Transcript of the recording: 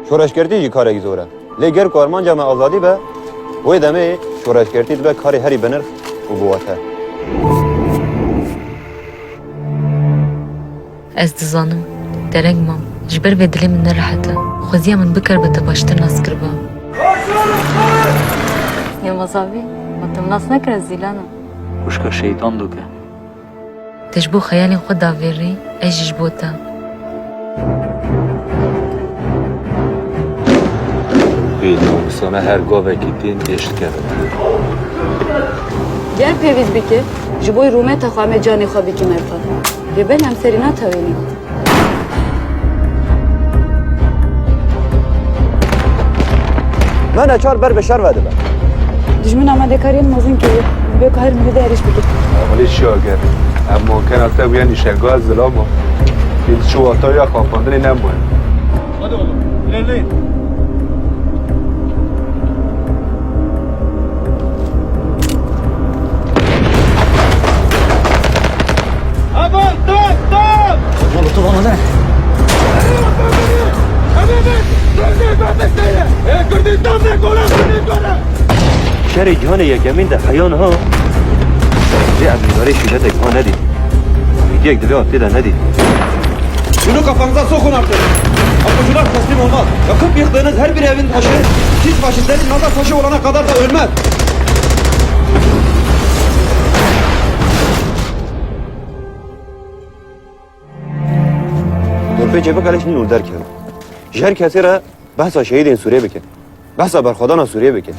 شورشگرتی جی کاری زوره. لگر کارمان جمع آزادی به وی دمی شورشگرتی به کاری هری بنرخ و بواته. Ez dizanim, derek mam, ji ber vê dilê min nerihete, xweziya min bikir be te baştir nas kiriba. Yılmaz abi, matem nas nekire zîlana. Kuşka şeytan duke. Te ji bo xeyalên xwe daverî, ez jî ji bo te. Vê namusana her gavekî tên êştkeve. Gel pêviz bike, ji bo rûmeta xwe me canê xwe bikî merfa. Lê ben em serî natewênî. من اچار بر بشر وده به. Dijmin amadekariyên mezin kiriye, bê kahir min de êriş bike. Avlê şager. Em mümkün te bûye nîşergah zilama. Hîn çûwataya xapandinê nemaye. Hadi oğlum, ilerleyin. Aman, stop! Molotof bana ne? شهر جهان یکمین ده حیان ها به امیدواری شیلت ها ندید امیدی یک دلی آتی ده ندید Şunu kafanıza sokun artık. Kapıcılar teslim olmaz. Yakıp yıktığınız her bir evin taşı, siz faşistlerin nazar taşı olana kadar da ölmez. دورپی جبه کلش نور در کرد جهر کسی را بحثا شهید این سوریه بکن بحثا برخودان سوریه بکن